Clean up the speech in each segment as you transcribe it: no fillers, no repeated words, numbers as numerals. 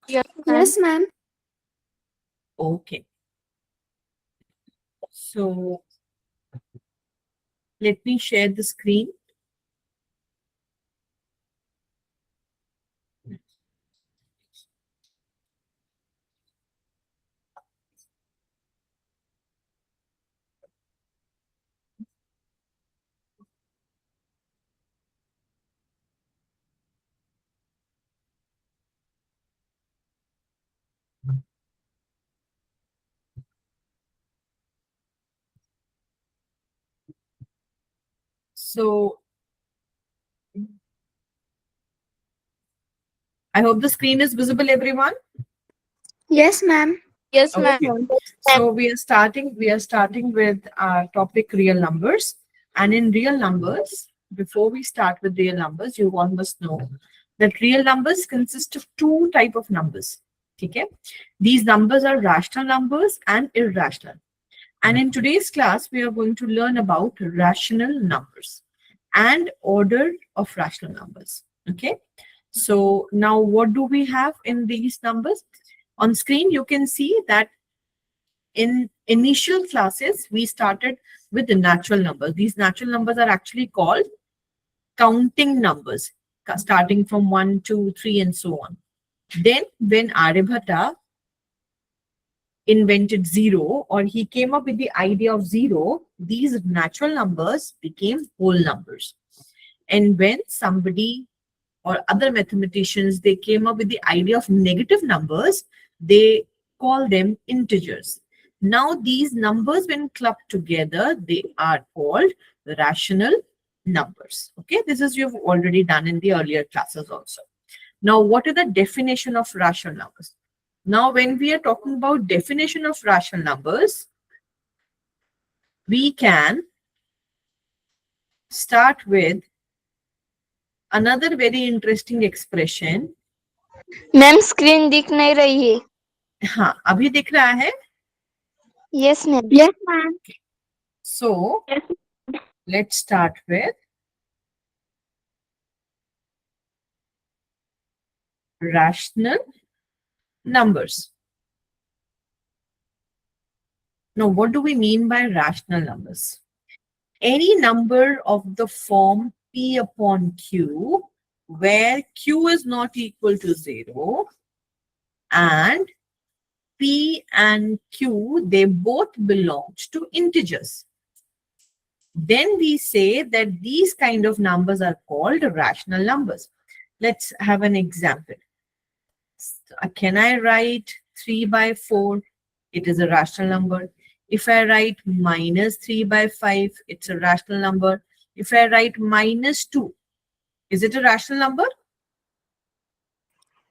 Yes, Yes, ma'am. Okay. So let me share the screen. So I hope the screen is visible, everyone. Yes, ma'am. yes, ma'am. Okay. So we are starting with our topic real numbers. And in real numbers, before we start with real numbers, you all must know that real numbers consist of two type of numbers. Okay? These numbers are rational numbers and irrational. And in today's class, we are going to learn about rational numbers and order of rational numbers. Okay. So now what do we have in these numbers? On screen, you can see that in initial classes, we started with the natural numbers. These natural numbers are actually called counting numbers, starting from 1, 2, 3, and so on. Then when Aryabhata invented zero, or he came up with the idea of zero, these natural numbers became whole numbers. And when somebody or other mathematicians, they came up with the idea of negative numbers, they call them integers. Now these numbers, when clubbed together, they are called rational numbers. Okay, this is you've already done in the earlier classes also. Now what is the definition of rational numbers? Now when we are talking about definition of rational numbers, we can start with another very interesting expression. Ma'am screen दिख नहीं रही है. हाँ, अभी दिख रहा है. Yes, ma'am. Yes, ma'am. So let's start with rational numbers. Now, what do we mean by rational numbers? Any number of the form P upon Q, where Q is not equal to 0, and P and Q, they both belong to integers. Then we say that these kind of numbers are called rational numbers. Let's have an example. Can I write 3 by 4? It is a rational number. If I write minus 3 by 5, it's a rational number. If I write minus 2, is it a rational number?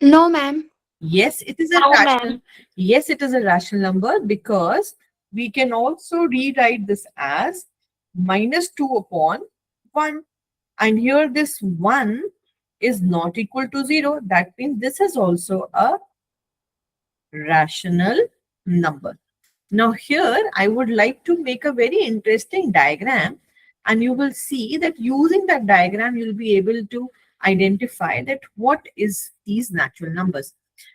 No, ma'am. Yes, it is a No, rational. ma'am. Yes, it is a rational number because we can also rewrite this as minus 2 upon 1. And here this 1 is not equal to 0. That means this is also a rational number. Now here I would like to make a very interesting diagram, and you will see that using that diagram you'll be able to identify that what is these natural numbers.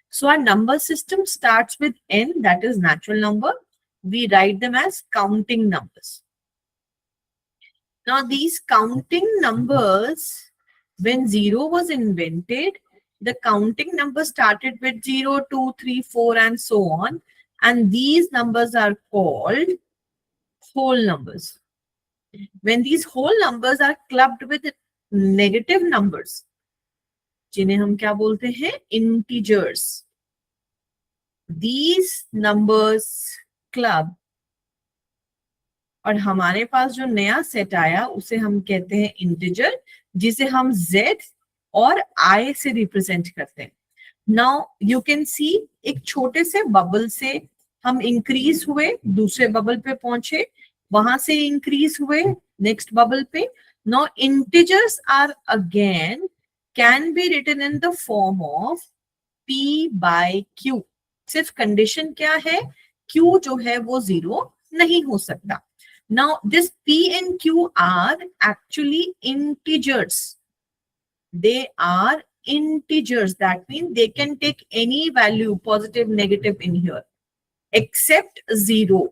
So our number system starts with n, that is natural number. We write them as counting numbers. Now these counting numbers, when zero was invented, the counting number started with 0, 2, 3, 4, and so on. And these numbers are called whole numbers. When these whole numbers are clubbed with negative numbers, जिन्हें हम क्या बोलते हैं? Integers. These numbers club, और हमारे पास जो नया set आया उसे हम कहते हैं इंटीजर, जिसे हम z और i से रिप्रेजेंट करते हैं. नाउ यू कैन सी एक छोटे से बबल से हम इंक्रीज हुए, दूसरे बबल पे पहुंचे, वहां से इंक्रीज हुए नेक्स्ट बबल पे. Now integers are again can be written in the form of p by q. सिर्फ कंडीशन क्या है? q जो है वो 0 नहीं हो सकता. Now, this P and Q are actually integers. They are integers. That means they can take any value, positive, negative in here, except 0,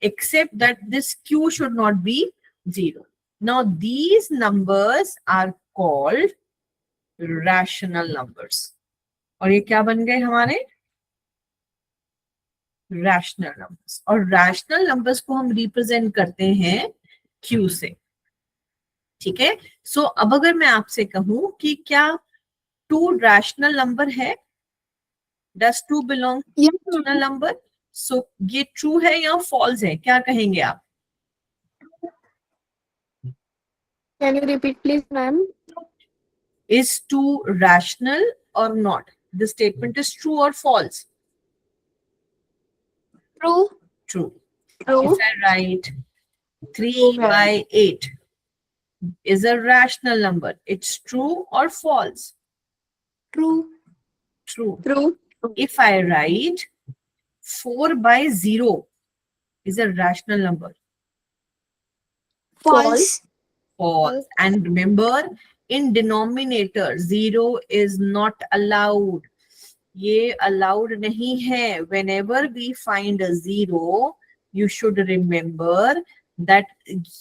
except that this q should not be 0. Now these numbers are called rational numbers. और ये क्या बन गए हमारे rational numbers. और rational numbers को हम represent करते हैं q से. ठीक है. सो अब अगर मैं आपसे कहूं कि क्या 2 रैशनल नंबर है, डज 2 बिलोंग रैशनल नंबर? सो ये ट्रू है या फॉल्स है, क्या कहेंगे आप? Can you repeat, please, ma'am? Is 2 rational or not? The statement is true or false? True. True. True. If I write 3 by 8 is a rational number, it's true or false? True. True. True. If I write 4 by 0 is a rational number? False. False. And remember, in denominator 0 is not allowed. ये allowed नहीं है. Whenever we find a 0, you should remember that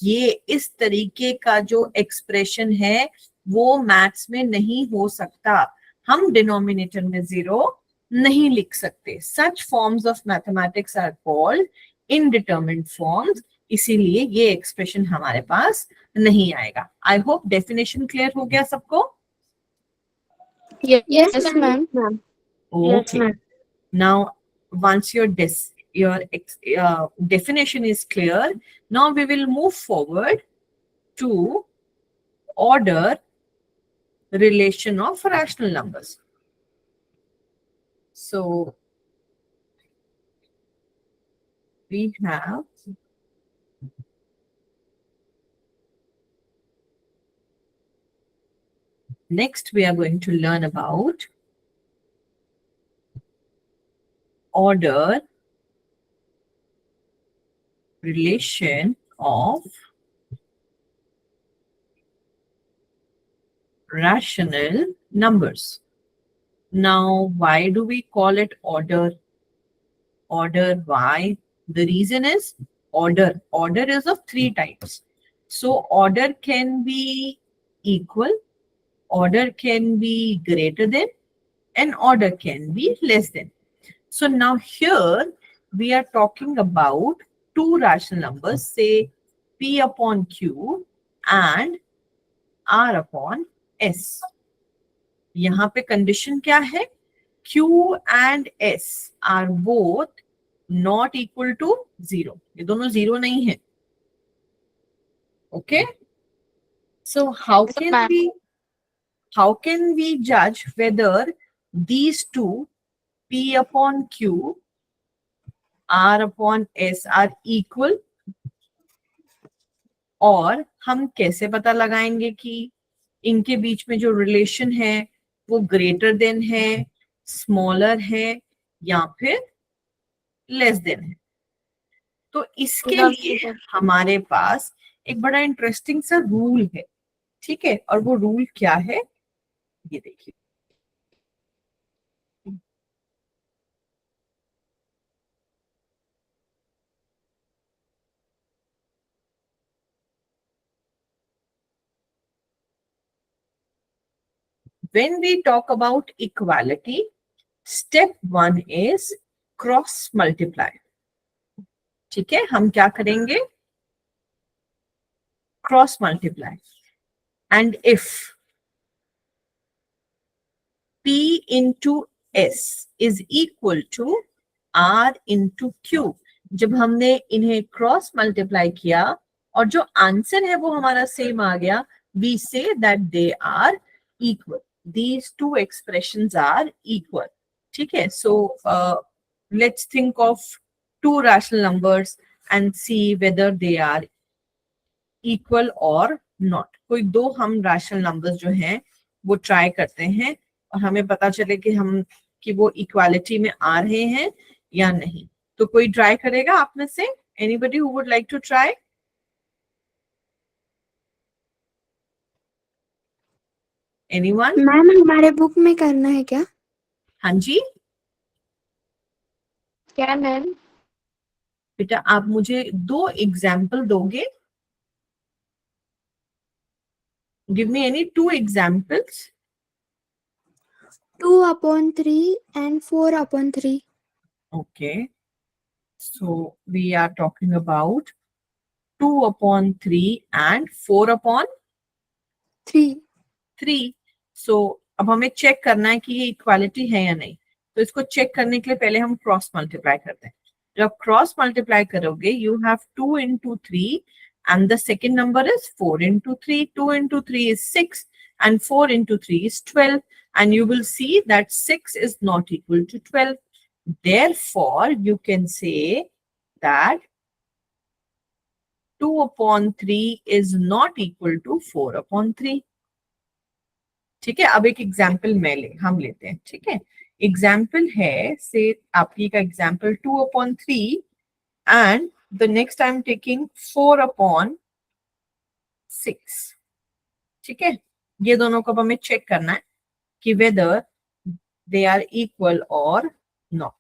ये इस तरीके का जो expression है वो मैथ्स में नहीं हो सकता. हम डिनोमिनेटर में 0 नहीं लिख सकते. Such forms of mathematics are called indeterminate forms. इसीलिए ये एक्सप्रेशन हमारे पास नहीं आएगा. आई होप डेफिनेशन क्लियर हो गया सबको. Yes, ma'am. Okay. Now, once your definition is clear, now we will move forward to order relation of rational numbers. So, we have next we are going to learn about order relation of rational numbers. Now, why do we call it order? Order, why? The reason is order. Order is of 3 types. So, order can be equal, order can be greater than, and order can be less than. So now here we are talking about 2 rational numbers, say P upon Q and R upon S. यहाँ पे condition क्या है? Q and S are both not equal to 0. ये दोनों 0 नहीं है. Okay? So how can we judge whether these two P upon Q, R upon S are equal? और हम कैसे पता लगाएंगे कि इनके बीच में जो रिलेशन है वो ग्रेटर देन है, स्मॉलर है या फिर लेस देन है? तो इसके लिए हमारे पास एक बड़ा इंटरेस्टिंग सा रूल है. ठीक है. और वो रूल क्या है ये देखिए. When we talk about equality, step 1 is cross multiply. ठीक है. हम क्या करेंगे? Cross multiply. And if P into S is equal to R into Q, जब हमने इन्हें क्रॉस मल्टीप्लाई किया और जो आंसर है वो हमारा सेम आ गया, we say that they are equal. These two expressions are equal. ठीक है. So let's think of 2 rational numbers and see whether they are equal or not. कोई 2 हम rational numbers जो हैं वो ट्राई करते हैं और हमें पता चले कि वो इक्वालिटी में आ रहे हैं या नहीं. तो कोई ट्राई करेगा आप में से? Anybody who would like to try? Anyone? Ma'am हमारे बुक में करना है क्या? हाँ जी क्या मैम? बेटा, आप मुझे 2 एग्जाम्पल दोगे? Give me any 2 examples. 2/3 and 4/3. Okay, so we are talking about 2/3 and 4/3. 3. So अब हमें चेक करना है कि ये इक्वालिटी है या नहीं. तो इसको चेक करने के लिए पहले हम क्रॉस मल्टीप्लाई करते हैं. जब क्रॉस मल्टीप्लाई करोगे, you have 2 into 3 and the second number is 4 into 3. 2 into 3 is 6 and 4 into 3 is 12, and you will see that 6 is not equal to 12. Therefore, you can say that 2/3 is not equal to 4/3. ठीक है. अब एक example हम लेते हैं. ठीक है. Example है से आपकी का example 2/3 and the next I'm taking 4/6. ठीक है. ये दोनों को अब हमें चेक करना है कि whether they are equal or not.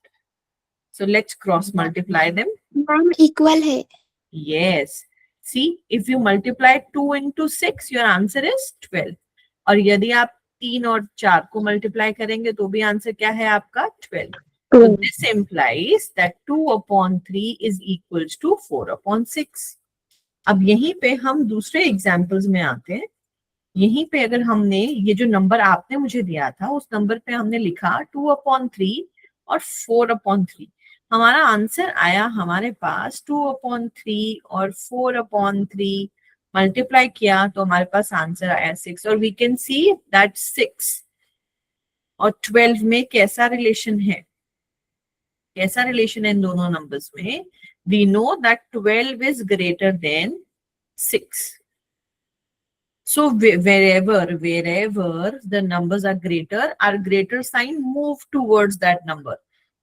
So let's cross multiply them. Ma'am equal है. Yes. See, if you multiply 2 into 6, your answer is 12. और यदि आप 3 और 4 को मल्टीप्लाई करेंगे तो भी आंसर क्या है आपका? 12. So this implies that 2/3 is equals to 4/6. अब यहीं पे हम दूसरे एग्जाम्पल्स में आते हैं. यहीं पे अगर हमने ये जो नंबर आपने मुझे दिया था, उस नंबर पे हमने लिखा 2/3 और 4/3. हमारा आंसर आया हमारे पास 2/3 और 4/3 मल्टीप्लाई किया तो हमारे पास आंसर आया 6. और वी कैन सी दैट 6 और 12 में कैसा रिलेशन है? कैसा रिलेशन है इन दोनों नंबर्स में? We know that 12 is greater than 6. So wherever the numbers are greater, our greater sign move towards that number,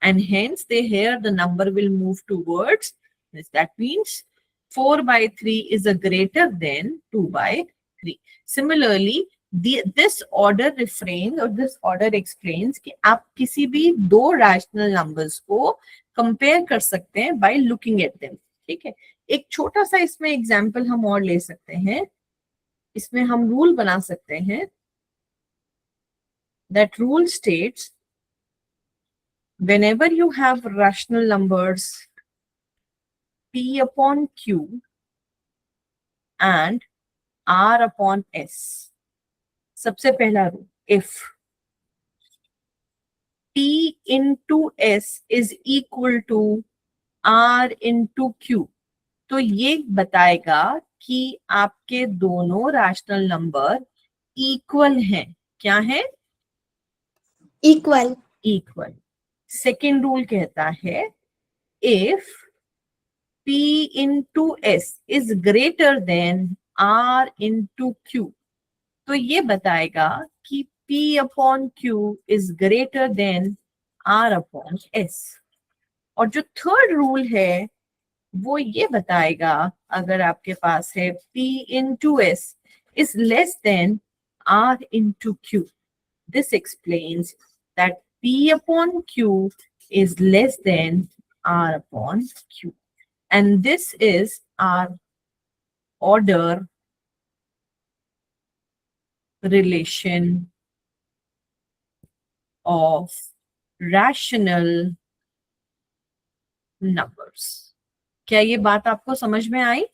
and hence here the number will move towards this. That means 4/3 is a greater than 2/3. Similarly, this order refrains or this order explains कि आप किसी भी 2 rational numbers को compare कर सकते हैं by looking at them. ठीक है. एक छोटा सा इसमें एग्जाम्पल हम और ले सकते हैं. इसमें हम रूल बना सकते हैं. That rule states whenever you have rational numbers P/Q and R/S. सबसे पहला rule, if P into S is equal to R into Q, तो ये बताएगा कि आपके दोनों रैशनल नंबर इक्वल हैं. क्या है? इक्वल. इक्वल. सेकेंड रूल कहता है if P into S is greater than R into Q, तो ये बताएगा कि P/Q is greater than R/S. और जो थर्ड रूल है वो ये बताएगा अगर आपके पास है P into S is less than R into Q. This explains that P/Q is less than R/Q. And this is our order relation of rational numbers. क्या ये बात आपको समझ में आई?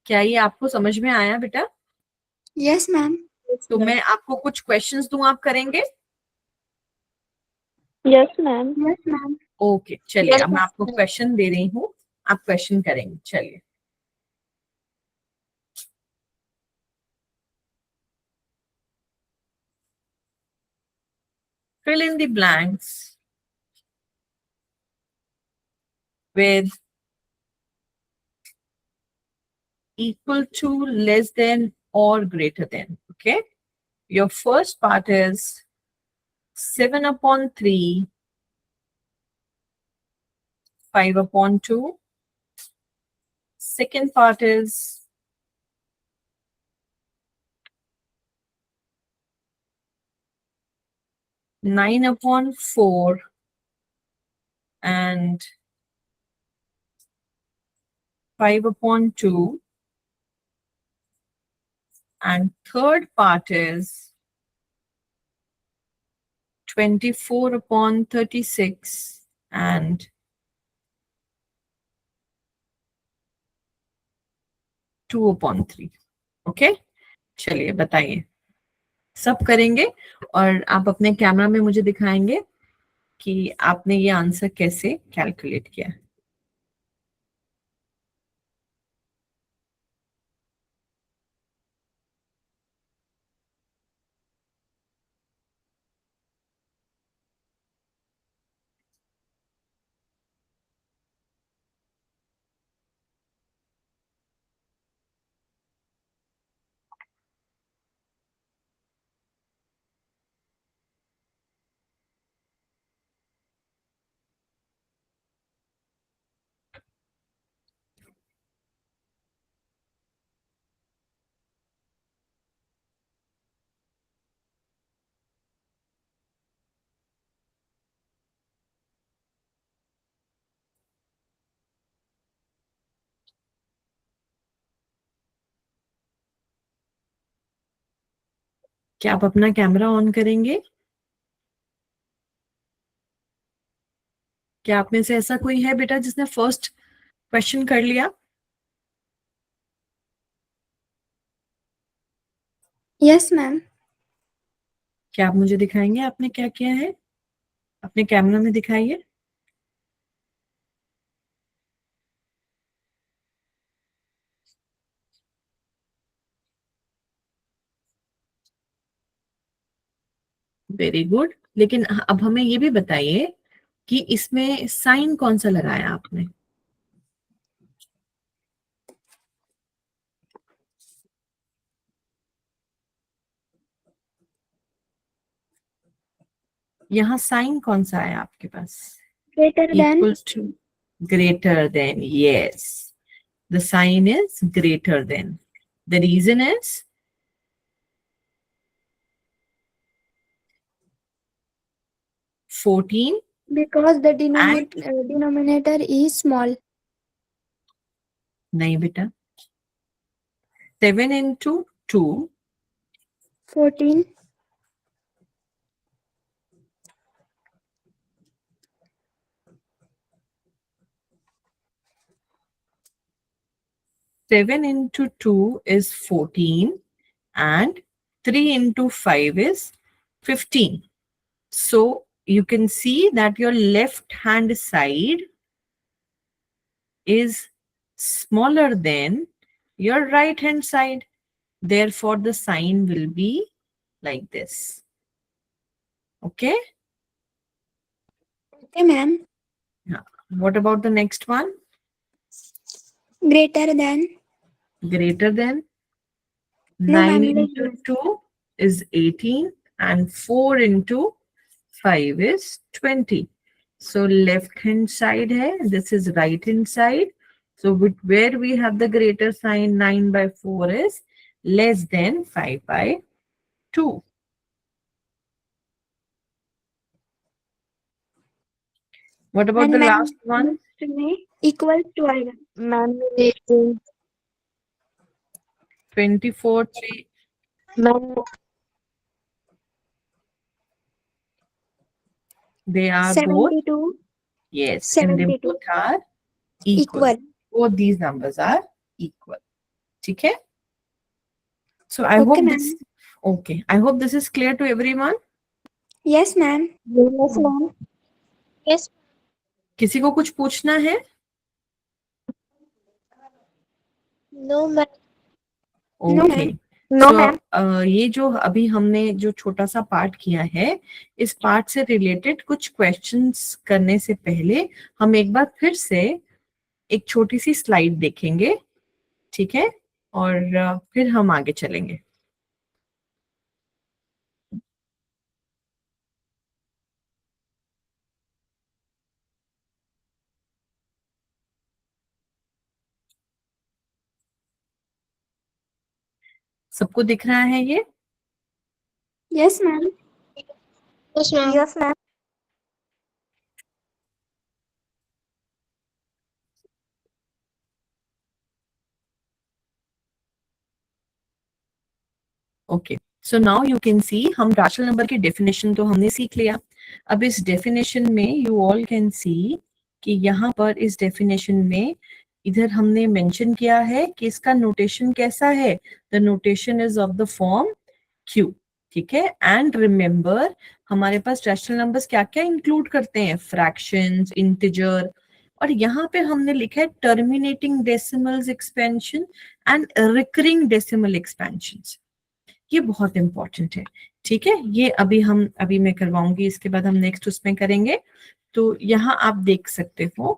क्या ये आपको समझ में आया बेटा? Yes ma'am. तो मैं आपको कुछ क्वेश्चंस दूं, आप करेंगे? Yes ma'am. Yes ma'am. Okay, चलिए. Yes, अब मैं आपको क्वेश्चन दे रही हूँ, आप क्वेश्चन करेंगे. चलिए. Fill in the blanks with equal to, less than, or greater than. Okay. Your first part is 7/3, 5/2, second part is 9/4 and 5/2. And third part is 24/36 and 2/3. Okay, चलिए बताइए, सब करेंगे और आप अपने कैमरा में मुझे दिखाएंगे कि आपने ये आंसर कैसे कैलकुलेट किया। क्या आप अपना कैमरा ऑन करेंगे? क्या आप में से ऐसा कोई है बेटा जिसने फर्स्ट क्वेश्चन कर लिया? Yes, ma'am. क्या आप मुझे दिखाएंगे आपने क्या किया है? अपने कैमरा में दिखाइए। Very good. लेकिन अब हमें ये भी बताइए कि इसमें साइन कौन सा लगाया आपने? यहाँ साइन कौन सा आया आपके पास? Greater than. Equal to, greater than, yes. The sign is greater than. The reason is 14 Because the and denominator is small. नहीं बेटा, 7 into 2, 14. 7 into 2 is 14 and 3 into 5 is 15. So you can see that your left hand side is smaller than your right hand side. Therefore, the sign will be like this. Okay? Okay, ma'am. What about the next one? Greater than. Greater than. No, 9 ma'am. Less into than. 2 is 18 and 4 into 5 is 20. So left hand side hai, this is right hand side. So where we have the greater sign, 9/4 is less than 5/2. What about And the ma'am, last one? next में equals to आएगा. Ma'am मेरे 24, 3. Ma'am They are both, 72. yes, and they 72. both are equal. Equal. Both these numbers are equal. Okay? So I Okay, hope ma'am. this, okay, I hope this is clear to everyone. Yes, ma'am. Yes ma'am yes किसी को कुछ पूछना है? No ma'am No, okay, ma'am. No so ma'am ये जो अभी हमने जो छोटा सा पार्ट किया है, इस पार्ट से रिलेटेड कुछ क्वेश्चंस करने से पहले हम एक बार फिर से एक छोटी सी स्लाइड देखेंगे, ठीक है? और फिर हम आगे चलेंगे। सबको दिख रहा है ये? Yes, ma'am. Yes, ma'am. Yes, ma'am. Okay, so now you can see हम रैशनल नंबर की डेफिनेशन तो हमने सीख लिया. अब इस डेफिनेशन में यू ऑल कैन सी कि यहाँ पर इस डेफिनेशन में इधर हमने मेंशन किया है कि इसका नोटेशन कैसा है. The notation is of the form Q. ठीक है, एंड रिमेंबर हमारे पास रैशनल नंबर्स क्या क्या इंक्लूड करते हैं? फ्रैक्शंस, इंटीजर, और यहाँ पे हमने लिखा है terminating decimals expansion and recurring decimal expansions. ये बहुत इंपॉर्टेंट है. ठीक है, ये अभी मैं करवाऊंगी, इसके बाद हम नेक्स्ट उसमें करेंगे. तो यहाँ आप देख सकते हो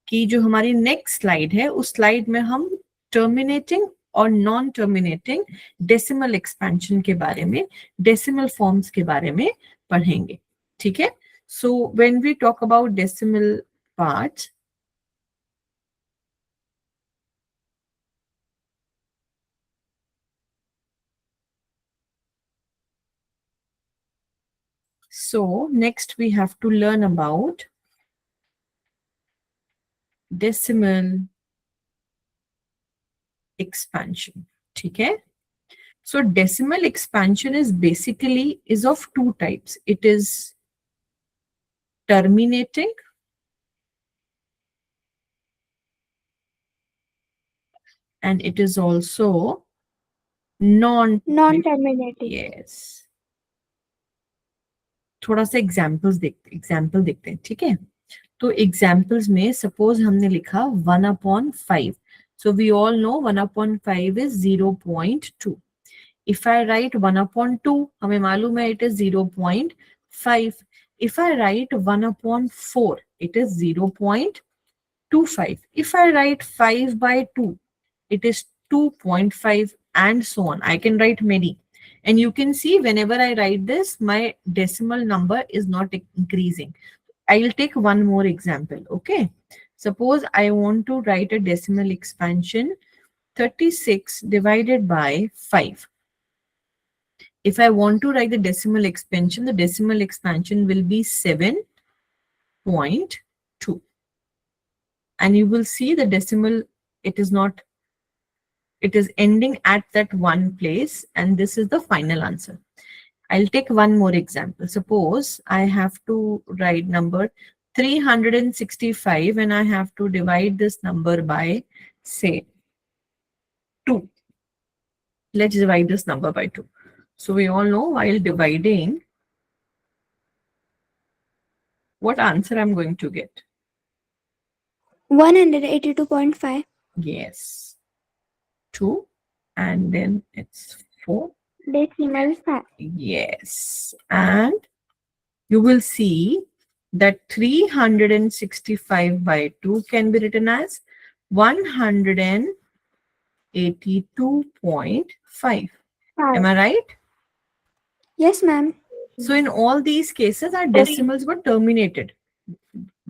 कि जो हमारी नेक्स्ट स्लाइड है उस स्लाइड में हम टर्मिनेटिंग और नॉन टर्मिनेटिंग डेसिमल एक्सपेंशन के बारे में, डेसिमल फॉर्म्स के बारे में पढ़ेंगे. ठीक है, so when we talk about decimal parts, so next we have to learn about decimal expansion. ठीक है, so decimal expansion is basically is of two types. It is terminating and it is also Non-terminating. yes. थोड़ा सा example देखते हैं. ठीक है, तो examples में सपोज हमने लिखा 1/5. So we all know 1/5 is 0.2. If I write 1/2, हमें मालूम है it is 0.5. If I write 1/4, it is 0.25. If I write 5/2, it is 2.5 and so on. I can write many. And you can see whenever I write this, my decimal number is not increasing. I will take one more example, okay? Suppose I want to write a decimal expansion 36 divided by 5. If I want to write the decimal expansion will be 7.2. And you will see the decimal, it is ending at that one place, and this is the final answer. I'll take one more example. Suppose I have to write number 365 and I have to divide this number by, say, 2. Let's divide this number by 2. So we all know while dividing, what answer I'm going to get? 182.5. Yes. 2 and then it's 4. Decimal 5. Yes. And you will see that 365 by 2 can be written as 182.5. Am I right? Yes, ma'am. So in all these cases, our decimals were terminated.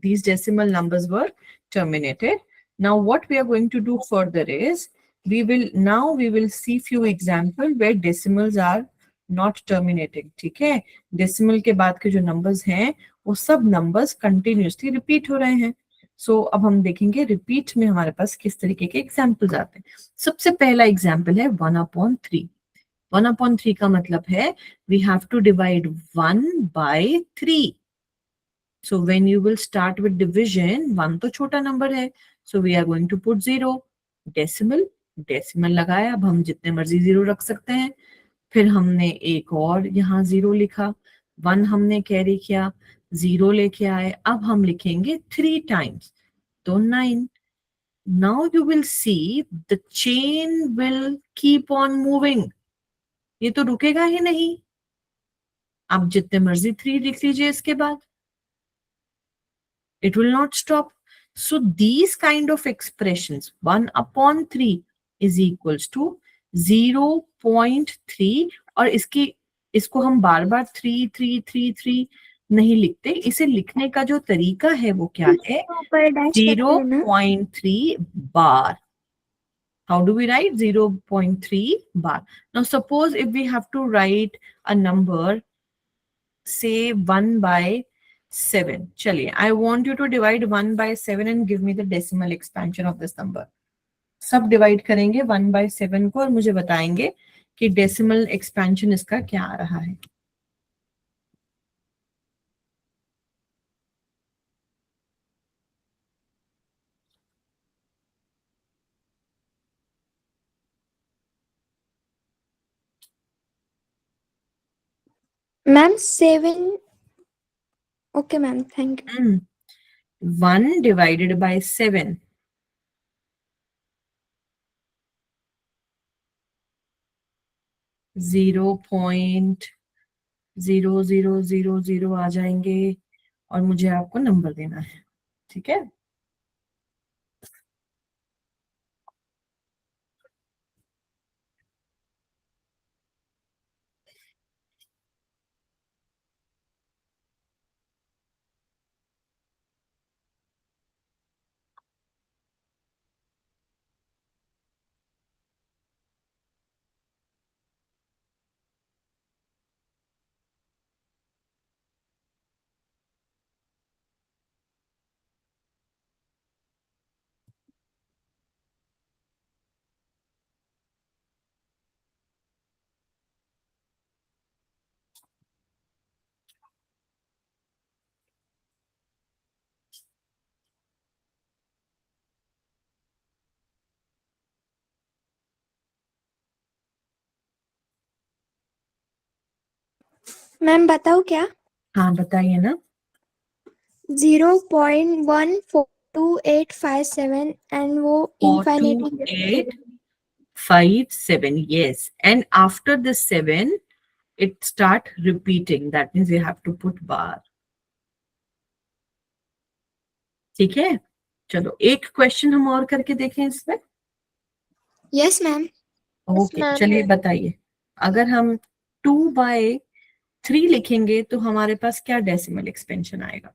These decimal numbers were terminated. Now what we are going to do further is, we will see few examples where decimals are not terminating. ठीक है, decimal के बाद के जो numbers हैं वो सब numbers continuously repeat हो रहे हैं. So अब हम देखेंगे repeat में हमारे पास किस तरीके के examples आते हैं. सबसे पहला example है 1/3. 1/3 का मतलब है we have to divide 1 by 3. So when you will start with division, 1 तो छोटा number है, so we are going to put 0. Decimal लगाया, अब हम जितने मर्जी 0 रख सकते हैं. फिर हमने एक और यहाँ 0 लिखा, 1 हमने कैरी किया, 0 लेके आए. अब हम लिखेंगे 3 times, तो 9. Now you will see the chain will keep on moving. ये तो रुकेगा ही नहीं. आप जितने मर्जी 3 लिख लीजिए इसके बाद, it will not stop. So these kind of expressions, 1/3 is equals to 0.3, और इसको हम बार बार 3 नहीं लिखते. इसे लिखने का जो तरीका है वो क्या है? 0.3 बार. How do we write? 0.3 bar. Now suppose if we have to write a number, say 1 by 7. Chaliye, I want you to divide 1 by 7 and give me the decimal expansion of this number. सब divide करेंगे 1 by 7 को और मुझे बताएंगे कि decimal expansion इसका क्या आ रहा है. Ma'am, 7. Okay, ma'am. Thank you. 1 divided by 7. 0.0000 आ जाएंगे और मुझे आपको नंबर देना है. ठीक है. मैम बताओ क्या? हाँ बताइए ना. 0.142857 एंड वो infinity. 4857. Yes. And after the 7, it start repeating. That means you have to put bar. ठीक है. चलो एक क्वेश्चन हम और करके देखें इसमें. Yes ma'am. ओके चलिए बताइए. अगर हम 2 by 3 लिखेंगे तो हमारे पास क्या डेसिमल एक्सपेंशन आएगा?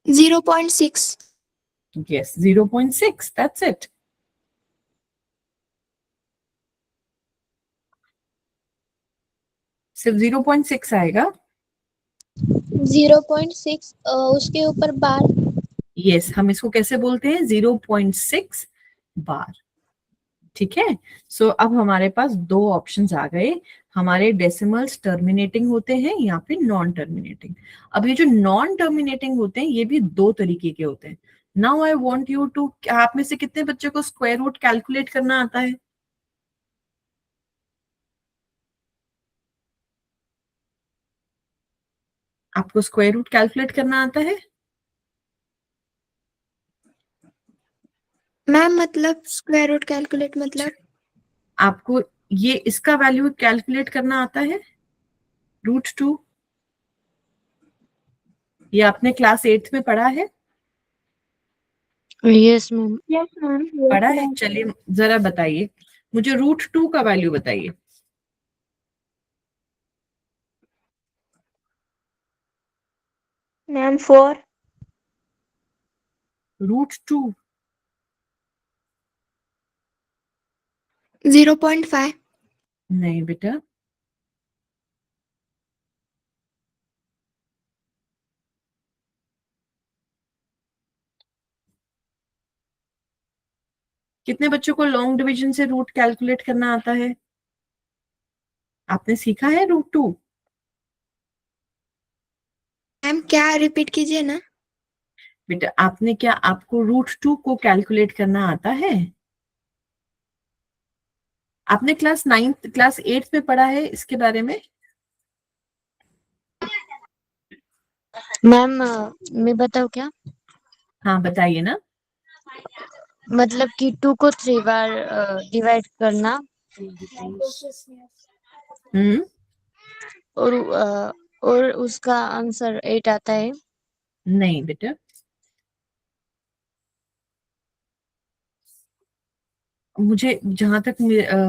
जीरो 0.6. Yes, 0.6. That's it. सिर्फ 0.6 आएगा. 0.6 उसके ऊपर बार. यस, हम इसको कैसे बोलते हैं? 0.6 बार. ठीक है. सो अब हमारे पास दो ऑप्शंस आ गए. हमारे डेसिमल्स टर्मिनेटिंग होते हैं या फिर नॉन टर्मिनेटिंग. अब ये जो नॉन टर्मिनेटिंग होते हैं ये भी दो तरीके के होते हैं. Now I want you to, आप में से कितने बच्चे को स्क्वायर रूट कैलकुलेट करना आता है? आपको स्क्वायर रूट कैलकुलेट करना आता है? मैम मतलब स्क्वायर रूट कैलकुलेट मतलब आपको ये इसका वैल्यू कैलकुलेट करना आता है? √2. ये आपने क्लास 8th में पढ़ा है? Yes ma'am. Yes ma'am. पढ़ा है. चलिए जरा बताइए मुझे √2 का वैल्यू बताइए. मैम 4. √2. 0.5. नहीं बेटा. कितने बच्चों को लॉन्ग डिवीजन से रूट कैलकुलेट करना आता है? आपने सीखा है √2? मैम क्या रिपीट कीजिए ना. बेटा आपने क्या, आपको √2 को कैलकुलेट करना आता है? आपने क्लास 9th क्लास 8th में पढ़ा है इसके बारे में? मैम मैं बताऊँ क्या? हाँ बताइए ना. मतलब कि 2 को 3 बार डिवाइड करना और उसका आंसर 8 आता है. नहीं बेटा. मुझे जहां तक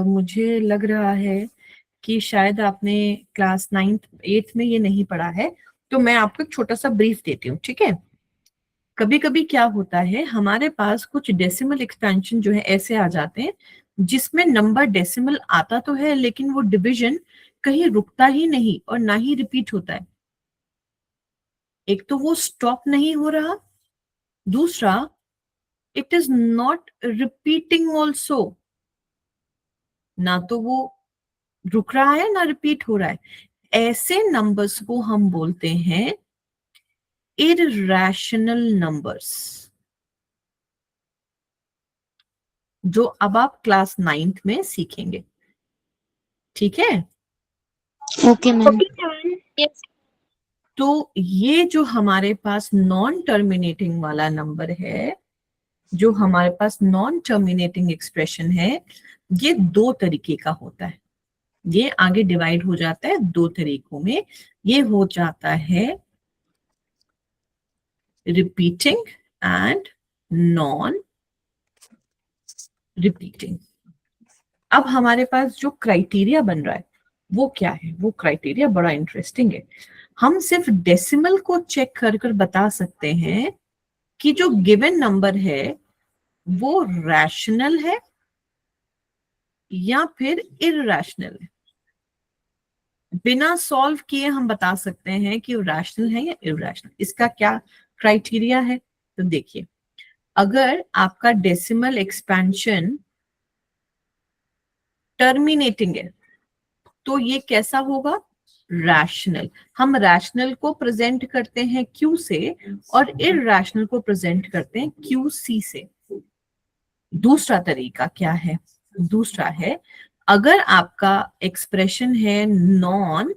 मुझे लग रहा है कि शायद आपने क्लास 9th 8th में ये नहीं पढ़ा है, तो मैं आपको एक छोटा सा ब्रीफ देती हूँ, ठीक है। कभी कभी क्या होता है, हमारे पास कुछ डेसिमल एक्सपेंशन जो है ऐसे आ जाते हैं जिसमें नंबर डेसिमल आता तो है लेकिन वो डिवीजन कहीं रुकता ही नहीं और ना ही रिपीट होता है। एक तो वो स्टॉप नहीं हो रहा, दूसरा it is not repeating also, ना तो वो रुक रहा है ना रिपीट हो रहा है। ऐसे नंबर्स को हम बोलते हैं इरैशनल नंबर्स, जो अब आप क्लास 9th में सीखेंगे, ठीक है। Okay ma'am. Yes. तो ये जो हमारे पास नॉन टर्मिनेटिंग वाला नंबर है, जो हमारे पास नॉन टर्मिनेटिंग एक्सप्रेशन है, ये दो तरीके का होता है। ये आगे डिवाइड हो जाता है दो तरीकों में। ये हो जाता है रिपीटिंग एंड नॉन रिपीटिंग। अब हमारे पास जो क्राइटेरिया बन रहा है वो क्या है? वो क्राइटेरिया बड़ा इंटरेस्टिंग है। हम सिर्फ डेसिमल को चेक कर कर बता सकते हैं कि जो गिवन नंबर है वो रैशनल है या फिर इरैशनल है। बिना सॉल्व किए हम बता सकते हैं कि वो रैशनल है या इरैशनल। इसका क्या क्राइटेरिया है? तो देखिए, अगर आपका डेसिमल एक्सपेंशन टर्मिनेटिंग है तो ये कैसा होगा? रैशनल। हम रैशनल को प्रेजेंट करते हैं क्यू से और इरैशनल को प्रेजेंट करते हैं क्यू सी से। दूसरा तरीका क्या है? दूसरा है, अगर आपका एक्सप्रेशन है नॉन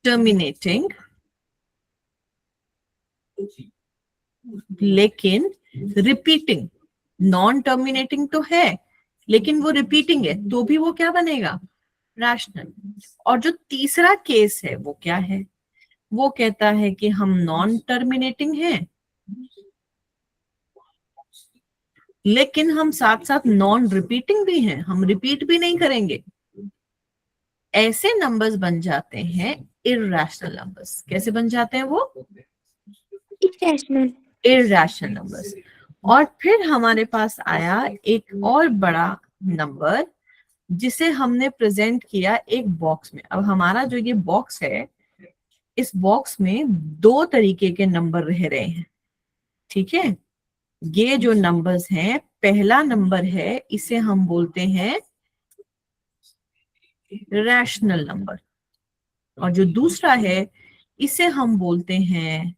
टर्मिनेटिंग लेकिन रिपीटिंग, नॉन टर्मिनेटिंग तो है लेकिन वो रिपीटिंग है, तो भी वो क्या बनेगा? रैशनल। और जो तीसरा केस है वो क्या है? वो कहता है कि हम नॉन टर्मिनेटिंग हैं लेकिन हम साथ साथ नॉन रिपीटिंग भी हैं, हम रिपीट भी नहीं करेंगे। ऐसे नंबर्स बन जाते हैं इरैशनल नंबर्स। कैसे बन जाते हैं वो? irrational. Irrational numbers. और फिर हमारे पास आया एक और बड़ा नंबर जिसे हमने प्रेजेंट किया एक बॉक्स में। अब हमारा जो ये बॉक्स है, इस बॉक्स में दो तरीके के नंबर रह रहे हैं, ठीक है। ये जो नंबर्स हैं, पहला नंबर है इसे हम बोलते हैं रैशनल नंबर, और जो दूसरा है इसे हम बोलते हैं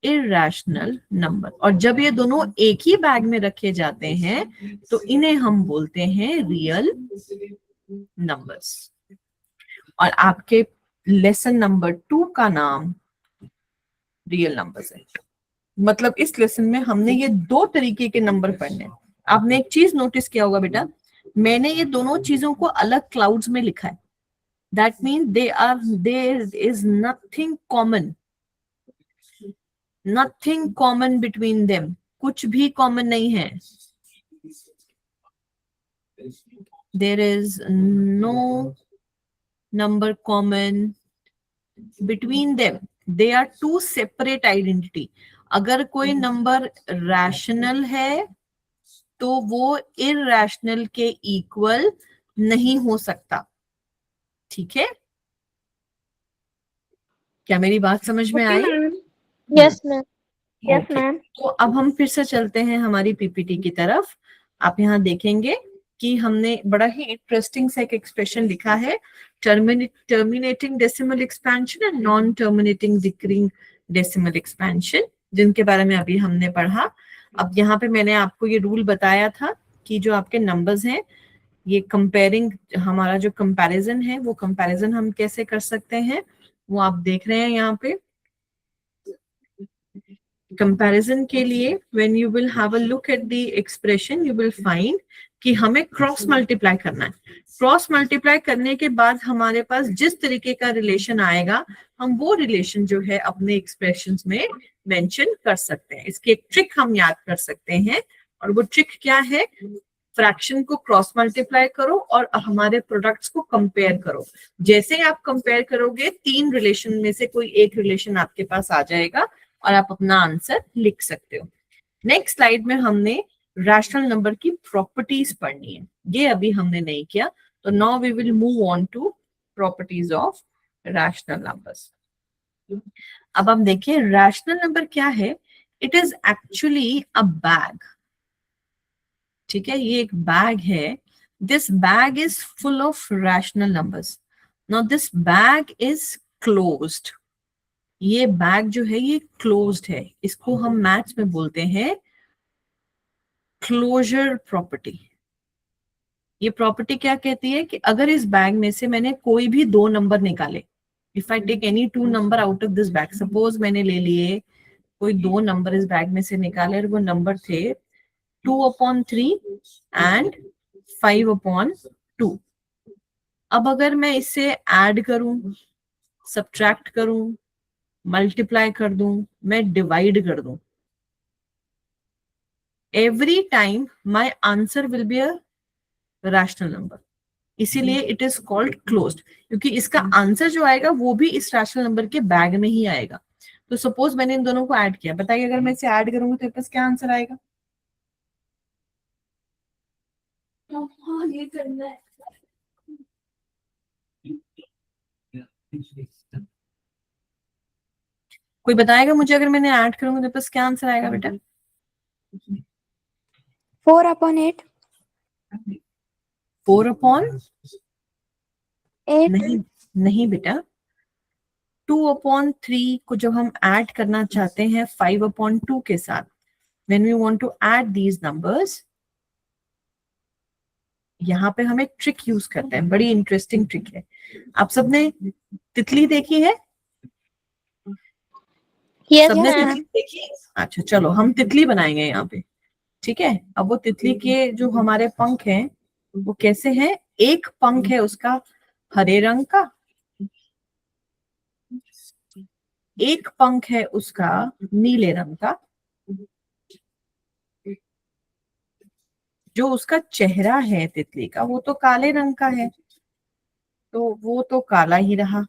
इरैशनल नंबर। और जब ये दोनों एक ही बैग में रखे जाते हैं तो इन्हें हम बोलते हैं रियल नंबर्स। और आपके लेसन नंबर 2 का नाम रियल नंबर्स है। मतलब इस लेसन में हमने ये दो तरीके के नंबर पढ़ने हैं। आपने एक चीज नोटिस किया होगा बेटा, मैंने ये दोनों चीजों को अलग क्लाउड्स में लिखा है। That mean there is nothing common, nothing common between them. कुछ भी कॉमन नहीं है। There is no number common between them, they are two separate identity. अगर कोई नंबर रैशनल है तो वो इरैशनल के इक्वल नहीं हो सकता, ठीक है। क्या मेरी बात समझ में आई? Yes, ma'am. Yes, Okay. ma'am. तो अब हम फिर से चलते हैं हमारी पीपीटी की तरफ। आप यहाँ देखेंगे कि हमने बड़ा ही इंटरेस्टिंग सा एक एक्सप्रेशन लिखा है, terminating decimal expansion and non terminating decreasing decimal expansion, जिनके बारे में अभी हमने पढ़ा। अब यहाँ पे मैंने आपको ये रूल बताया था कि जो आपके नंबर्स हैं, ये कंपेयरिंग, हमारा जो कंपैरिजन है वो कंपैरिजन हम कैसे कर सकते हैं वो आप देख रहे हैं यहाँ पे। कंपैरिजन के लिए when you will have a look at the expression you will find कि हमें क्रॉस मल्टीप्लाई करना है। क्रॉस मल्टीप्लाई करने के बाद हमारे पास जिस तरीके का रिलेशन आएगा हम वो रिलेशन जो है अपने एक्सप्रेशंस में मेंशन कर सकते हैं। इसकी एक ट्रिक हम याद कर सकते हैं और वो ट्रिक क्या है, फ्रैक्शन को क्रॉस मल्टीप्लाई करो और हमारे प्रोडक्ट्स को कंपेयर करो। जैसे ही आप कंपेयर करोगे 3 रिलेशन में से कोई एक रिलेशन आपके पास आ जाएगा और आप अपना आंसर लिख सकते हो। नेक्स्ट स्लाइड में हमने रैशनल नंबर की प्रॉपर्टीज पढ़नी है, ये अभी हमने नहीं किया। तो now we will move on to properties of rational numbers. अब हम देखिए रैशनल नंबर क्या है। It is actually a bag, ठीक है, ये एक बैग है। This bag is full of rational numbers. Now this bag is closed, ये बैग जो है ये क्लोज्ड है, इसको हम मैथ्स में बोलते हैं क्लोजर प्रॉपर्टी। ये प्रॉपर्टी क्या कहती है कि अगर इस बैग में से मैंने कोई भी 2 नंबर निकाले, if I take any 2 number out of this bag, suppose मैंने ले लिए कोई 2 नंबर इस बैग में से निकाले और वो नंबर थे 2/3 एंड 5/2। अब अगर मैं इससे ऐड करूं, सब्ट्रैक्ट करूं, मल्टीप्लाई कर दूं, मैं डिवाइड कर दूं, every time my answer will be a rational number. इसीलिए इट इज कॉल्ड क्लोज्ड, क्योंकि इसका आंसर जो आएगा वो भी इस रैशनल नंबर के बैग में ही आएगा। तो सपोज मैंने इन दोनों को ऐड किया, बताइए अगर मैं इसे ऐड करूंगी तो मेरे पास क्या आंसर आएगा? ये करना है। कोई बताएगा मुझे अगर मैंने ऐड करूंगी तो मेरे पास क्या आंसर आएगा बेटा? 4/8। 4/8 8। नहीं बेटा, 2/3 को जब हम ऐड करना चाहते हैं 5/2 के साथ, when we want to add these numbers, यहाँ पे हम एक ट्रिक यूज करते हैं, बड़ी इंटरेस्टिंग ट्रिक है। आप सबने तितली देखी है? Yes, सबने ma'am. तितली देखी है? अच्छा चलो हम तितली बनाएंगे यहाँ पे, ठीक है। अब वो तितली के जो हमारे पंख हैं वो कैसे हैं? एक पंख है उसका हरे रंग का, एक पंख है उसका नीले रंग का, जो उसका चेहरा है तितली का वो तो काले रंग का है, तो वो तो काला ही रहा,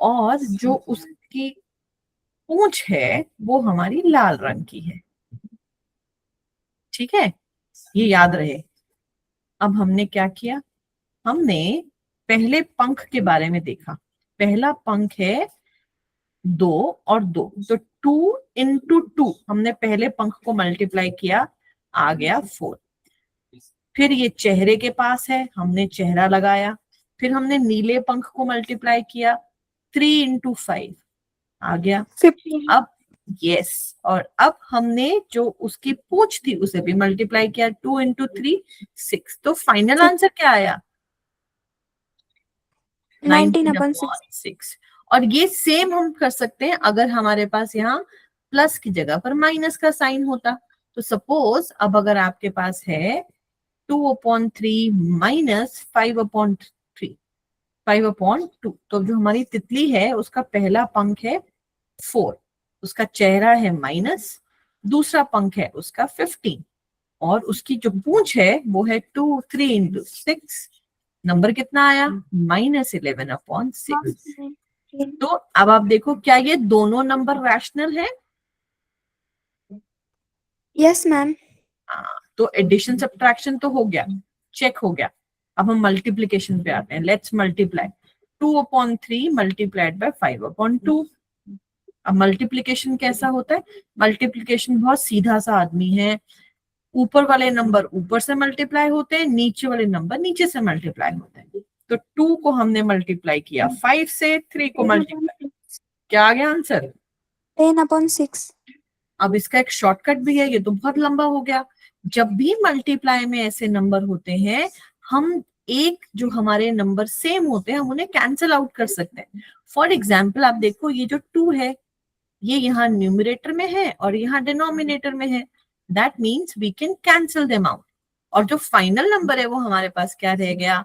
और जो उसकी पूंछ है वो हमारी लाल रंग की है, ठीक है, ये याद रहे। अब हमने क्या किया, हमने पहले पंख के बारे में देखा। पहला पंख है 2 और 2, तो 2 into 2 हमने पहले पंख को मल्टीप्लाई किया, आ गया 4। फिर ये चेहरे के पास है, हमने चेहरा लगाया। फिर हमने नीले पंख को मल्टीप्लाई किया, 3 into 5 आ गया। 15। अब यस, और अब हमने जो उसकी पूंछ थी उसे भी मल्टीप्लाई किया, 2 into 3 6। तो फाइनल आंसर क्या आया? 19/6। और ये सेम हम कर सकते हैं अगर हमारे पास यहाँ प्लस की जगह पर माइनस का साइन होता। तो सपोज अब अगर आपके पास है 2/3 माइनस 5/3, 5/2, तो जो हमारी तितली है उसका पहला पंख है 4, उसका चेहरा है माइनस, दूसरा पंख है उसका 15, और उसकी जो पूंछ है वो है 2, 3 into 6। नंबर कितना आया? -11/6। तो अब आप देखो क्या ये दोनों नंबर रैशनल है? Yes ma'am. तो एडिशन सब्ट्रैक्शन तो हो गया, चेक हो गया। अब हम मल्टीप्लिकेशन पे आते हैं। Let's multiply 2/3 multiplied by 5/2। अब मल्टीप्लिकेशन कैसा होता है? मल्टीप्लिकेशन बहुत सीधा सा आदमी है, ऊपर वाले नंबर ऊपर से मल्टीप्लाई होते हैं, नीचे वाले नंबर नीचे से मल्टीप्लाई होते हैं। तो 2 को हमने मल्टीप्लाई किया 5 से, 3 को मल्टीप्लाई, क्या आ गया आंसर? 10/6। अब इसका एक शॉर्टकट भी है, ये तो बहुत लंबा हो गया। जब भी मल्टीप्लाई में ऐसे नंबर होते हैं, हम एक जो हमारे नंबर सेम होते हैं हम उन्हें कैंसिल आउट कर सकते हैं। फॉर एग्जाम्पल आप देखो ये जो 2 है ये यहाँ न्यूमरेटर में है और यहाँ डिनोमिनेटर में है, that means we can cancel them out, और जो फाइनल नंबर है वो हमारे पास क्या रह गया?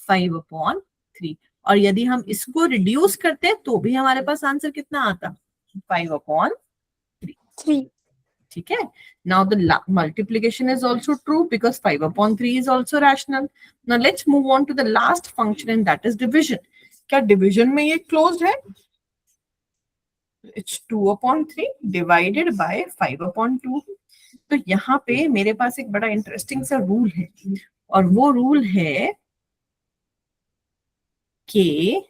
5/3। और यदि हम इसको रिड्यूस करते हैं तो भी हमारे पास आंसर कितना आता? 5/3। 3. ठीक है। Now the multiplication is also true because 5/3 is also rational. Now let's move on to the last function and that is division. क्या division में ये closed है? It's 2/3 divided by 5/2. तो यहाँ पे मेरे पास एक बड़ा इंटरेस्टिंग सा रूल है और वो रूल है KFS।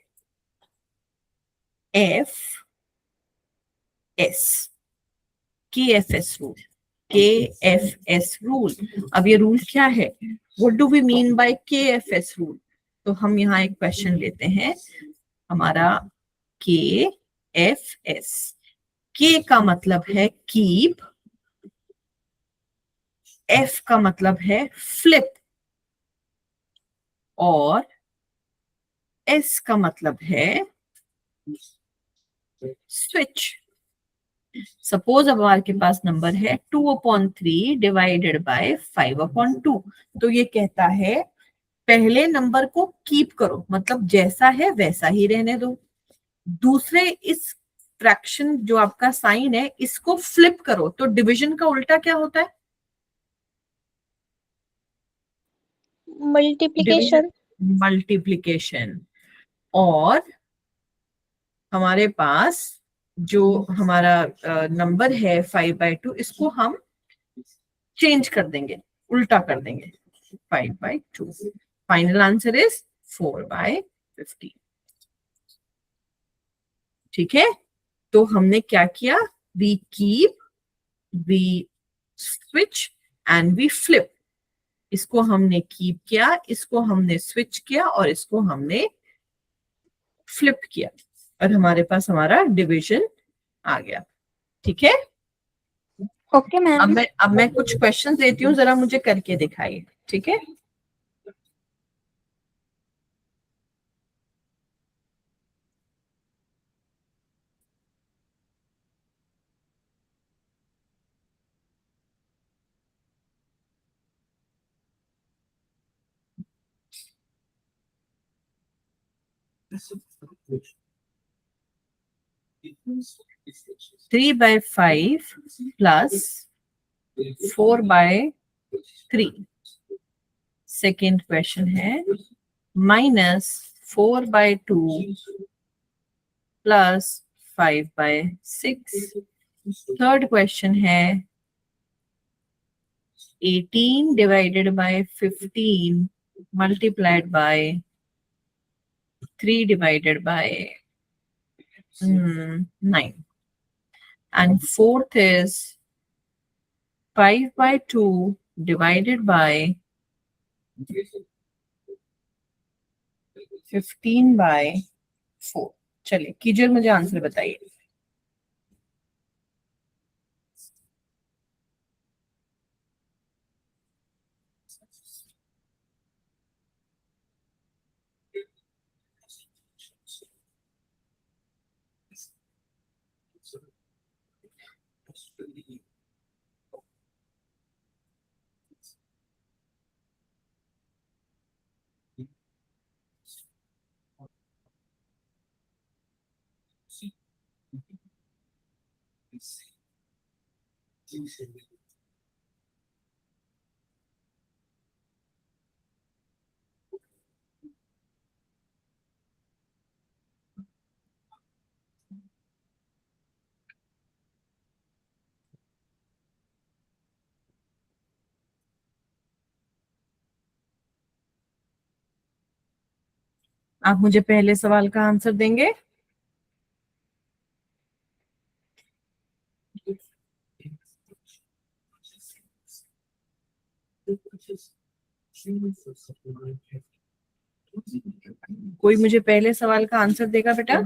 KFS rule. KFS rule. अब ये रूल क्या है? What do we mean by KFS rule? तो हम यहाँ एक क्वेश्चन लेते हैं हमारा KFS। K का मतलब है कीप, F का मतलब है फ्लिप और S का मतलब है स्विच। सपोज अब हमारे पास नंबर है 2/3 डिवाइडेड बाय 5/2। तो ये कहता है पहले नंबर को कीप करो, मतलब जैसा है वैसा ही रहने दो। दूसरे इस फ्रैक्शन जो आपका साइन है इसको फ्लिप करो। तो डिवीजन का उल्टा क्या होता है? Multiplication. मल्टीप्लीकेशन। और हमारे पास जो हमारा नंबर है 5/2 इसको हम चेंज कर देंगे, उल्टा कर देंगे 5/2। Final answer is 4/15। ठीक है। तो हमने क्या किया? We keep, we switch and we flip. इसको हमने कीप किया, इसको हमने स्विच किया और इसको हमने फ्लिप किया और हमारे पास हमारा डिवीजन आ गया। ठीक है। Okay, ma'am. अब मैं कुछ क्वेश्चन देती हूँ, जरा मुझे करके दिखाइए। ठीक है। Three by 5 plus 4/3। Second question है -4/2 प्लस 5/6। थर्ड क्वेश्चन है 18 divided by 15 multiplied by 3 divided by 9. And fourth is 5/2 divided by 15/4। चलिए कीजिए, मुझे आंसर बताइए। आप मुझे पहले सवाल का आंसर देंगे? कोई मुझे पहले सवाल का आंसर देगा बेटा?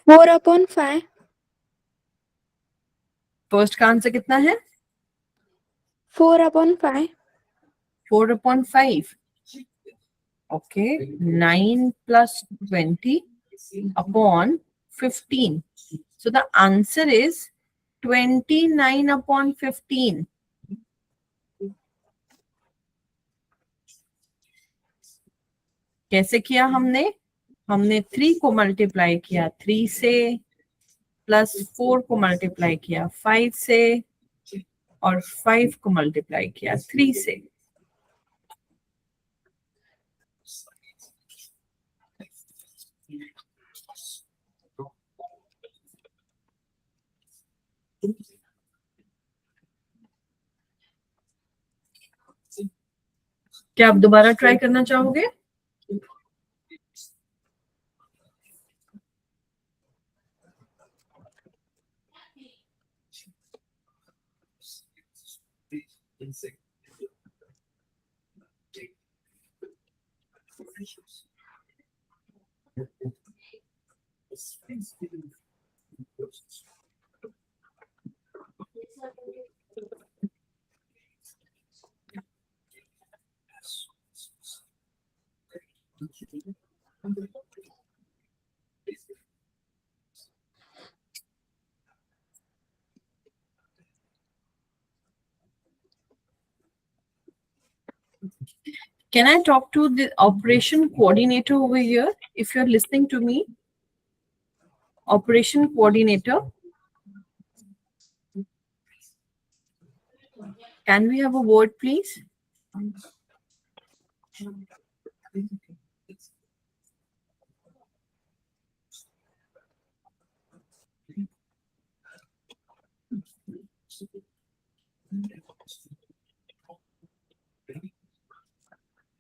Four upon 5. फर्स्ट का आंसर कितना है? 4/5. 4/5। Okay 9 plus 20 upon 15. So the answer is 29 upon 15. कैसे किया हमने 3 को मल्टीप्लाई किया 3 से, प्लस 4 को मल्टीप्लाई किया 5 से, और 5 को मल्टीप्लाई किया 3 से. क्या आप दोबारा ट्राई करना चाहोगे? Can I talk to the operation coordinator over here if you're listening to me? Operation coordinator. Can we have a word, please?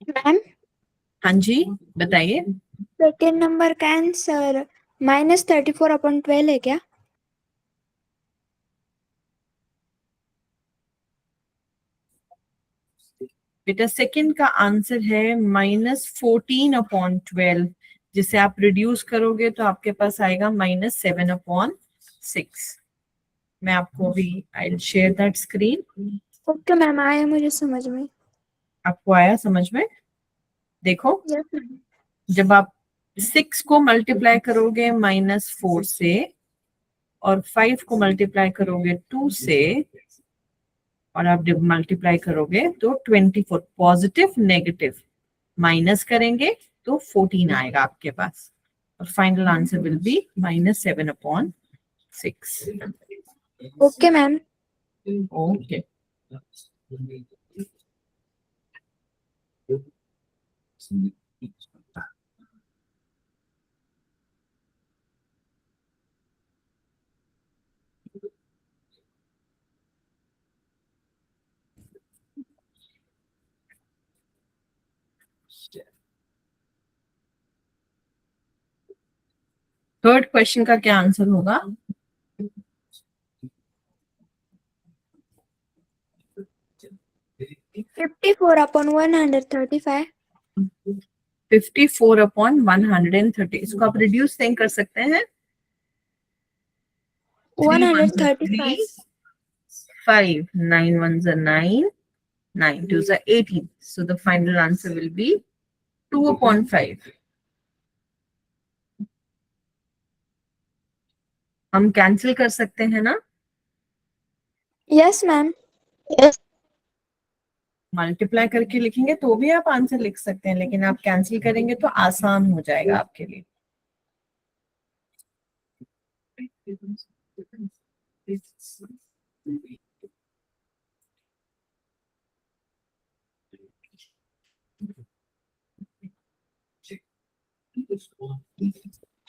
Ma'am हाँ जी, बताइए. सेकेंड नंबर का आंसर -34/12 है क्या? बेटा सेकंड का आंसर है -14/12, जिसे आप रिड्यूस करोगे तो आपके पास आएगा -7/6. मैं आपको अभी I will share that screen. Okay ma'am, आया मुझे समझ में. आपको आया समझ में? देखो, यस मैम. जब आप 6 को मल्टीप्लाई करोगे -4 से, और 5 को मल्टीप्लाई करोगे 2 से, और आप जब मल्टीप्लाई करोगे तो 24, पॉजिटिव नेगेटिव माइनस करेंगे तो 14 आएगा आपके पास, और final answer will be -7/6. Okay ma'am. Okay. Third question का क्या आंसर होगा? 54/135. 54/130. इसको आप रिड्यूस नहीं कर सकते हैं? 135. 5, 9 1s are 9, 9 2s are 18. So the final answer will be 2/5. हम कैंसिल कर सकते हैं ना? Yes ma'am. Yes. मल्टीप्लाई करके लिखेंगे तो भी आप आंसर लिख सकते हैं, लेकिन आप कैंसिल करेंगे तो आसान हो जाएगा आपके लिए.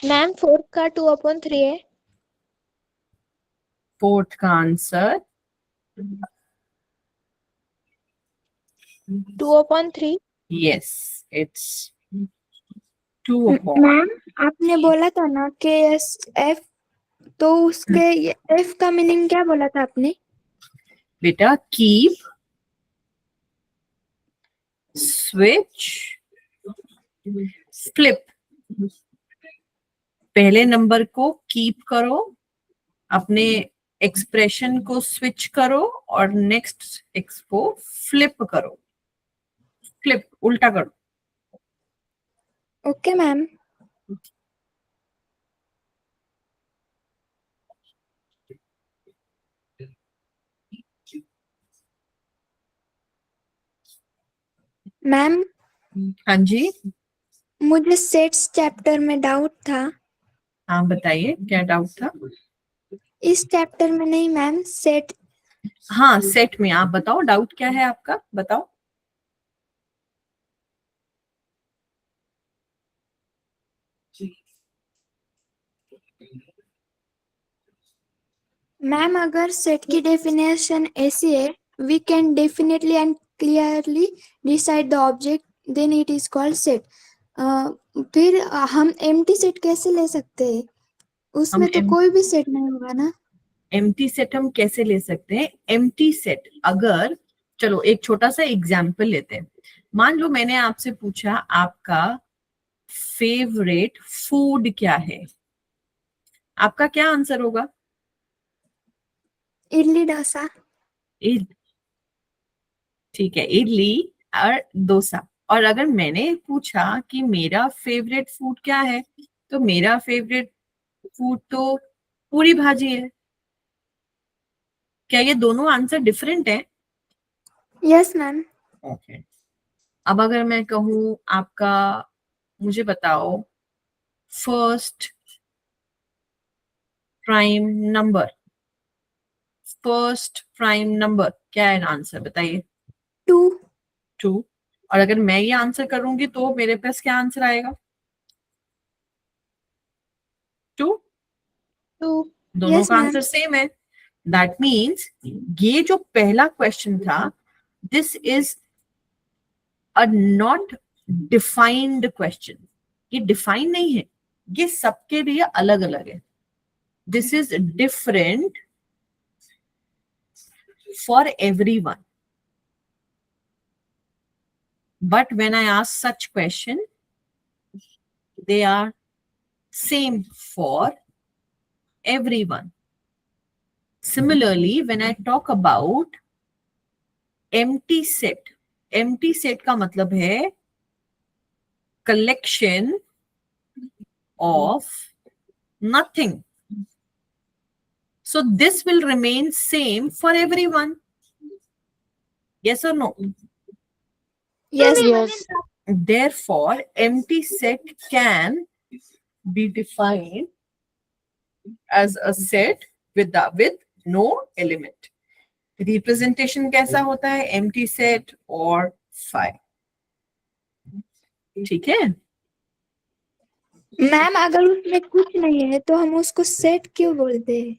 मैम 4 का 2/3 है. फोर्थ का आंसर 2/3. Yes, it's 2/. मैम आपने बोला था ना KSF, तो उसके F का मीनिंग क्या बोला था आपने? बेटा कीप, स्विच, फ्लिप. पहले नंबर को कीप करो, अपने एक्सप्रेशन को स्विच करो, और नेक्स्ट एक्स को फ्लिप करो. फ्लिप उल्टा करो. Okay ma'am. मैम हाँ जी, मुझे सेट्स चैप्टर में डाउट था। हाँ बताइए क्या डाउट था। इस चैप्टर में नहीं मैम, सेट। हाँ सेट में, आप बताओ डाउट क्या है आपका, बताओ। मैम अगर सेट की डेफिनेशन ऐसी है, we can definitely and clearly decide the object, then it is called set. फिर हम एम्प्टी सेट कैसे ले सकते हैं? उसमें तो कोई भी सेट नहीं होगा ना। एम्प्टी सेट हम कैसे ले सकते हैं? एम्प्टी सेट अगर, चलो एक छोटा सा एग्जाम्पल लेते हैं। मान लो मैंने आपसे पूछा आपका फेवरेट फूड क्या है, आपका क्या आंसर होगा? इडली डोसा। इड- ठीक है, इडली और डोसा। और अगर मैंने पूछा कि मेरा फेवरेट फूड क्या है, तो मेरा फेवरेट फूड तो पूरी भाजी है। क्या ये दोनों आंसर डिफरेंट है? Yes ma'am. ओके। अब अगर मैं कहूं आपका, मुझे बताओ first prime number, first prime number क्या है आंसर, बताइए। 2। 2। और अगर मैं ये आंसर करूंगी तो मेरे पास क्या आंसर आएगा? 2। 2. दोनों यस का मैम। आंसर सेम है। दैट मीन्स ये जो पहला क्वेश्चन था, this is a not defined question. ये डिफाइन नहीं है, ये सबके लिए अलग अलग है। This is different for everyone. But when I ask such question, they are same for everyone. Similarly, when I talk about empty set का मतलब है collection of nothing. So this will remain same for everyone. Yes or no? Yes. Yes. Therefore, empty set can be defined as a set with no element. Representation कैसा होता है empty set और five, ठीक है। Ma'am अगर उसमें कुछ नहीं है तो हम उसको सेट क्यों बोलते हैं?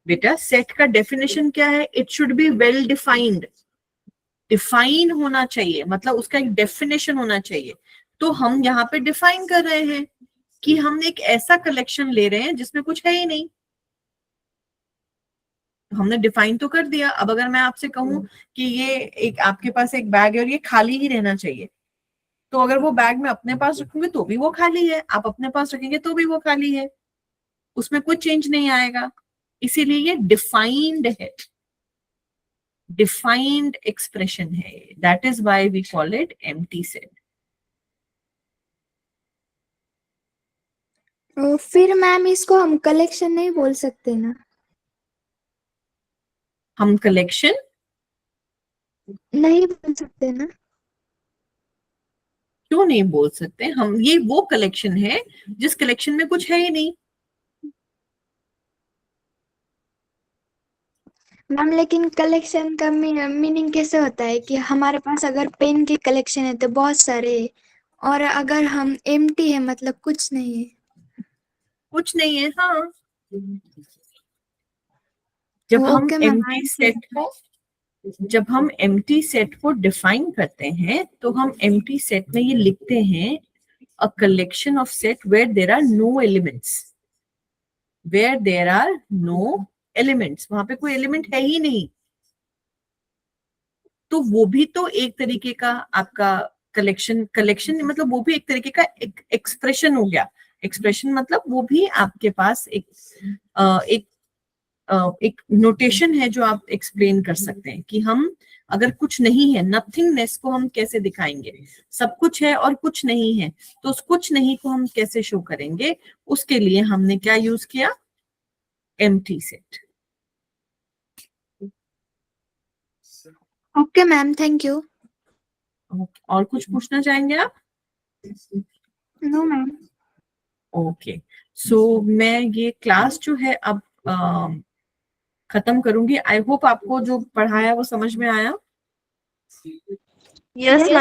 बेटा सेट का डेफिनेशन क्या है? It should be well defined. Define होना चाहिए, मतलब उसका एक डेफिनेशन होना चाहिए। तो हम यहाँ पे डिफाइन कर रहे हैं कि हम एक ऐसा कलेक्शन ले रहे हैं जिसमें कुछ है ही नहीं। हमने डिफाइन तो कर दिया। अब अगर मैं आपसे कहूं कि ये एक आपके पास एक बैग है और ये खाली ही रहना चाहिए, तो अगर वो बैग मैं अपने पास रखूंगी तो भी वो खाली है, आप अपने पास रखेंगे तो भी वो खाली है, उसमें कुछ चेंज नहीं आएगा। इसीलिए ये डिफाइंड है, डिफाइंड एक्सप्रेशन है। That is why we call it empty set. फिर मैम इसको हम कलेक्शन नहीं बोल सकते ना? हम कलेक्शन नहीं बोल सकते ना? क्यों नहीं बोल सकते? हम, ये वो कलेक्शन है जिस कलेक्शन में कुछ है ही नहीं। मैम लेकिन कलेक्शन का मीनिंग कैसे होता है कि हमारे पास अगर पेन की कलेक्शन है तो बहुत सारे है, और अगर हम एम्प्टी है मतलब कुछ नहीं है। कुछ नहीं है, हाँ। जब हम ओके मैम। एम्प्टी सेट को जब हम एम्प्टी सेट को डिफाइन करते हैं तो हम एम्प्टी सेट में ये लिखते हैं a collection of set where there are no elements. Where there are no elements, वहां पे कोई एलिमेंट है ही नहीं। तो वो भी तो एक तरीके का आपका कलेक्शन मतलब वो भी एक तरीके का एक्सप्रेशन हो गया। एक्सप्रेशन मतलब वो भी आपके पास एक एक नोटेशन है जो आप एक्सप्लेन कर सकते हैं कि हम अगर कुछ नहीं है, नथिंगनेस को हम कैसे दिखाएंगे? सब कुछ है और कुछ नहीं है, तो उस कुछ नहीं को हम कैसे शो करेंगे? उसके लिए हमने क्या यूज किया? Empty set. Okay ma'am, thank you. और कुछ पूछना चाहेंगे आप? No ma'am. ओके, सो मैं ये क्लास जो है अब खत्म करूंगी। आई होप आपको जो पढ़ाया वो समझ में आया। Yes, ma'am.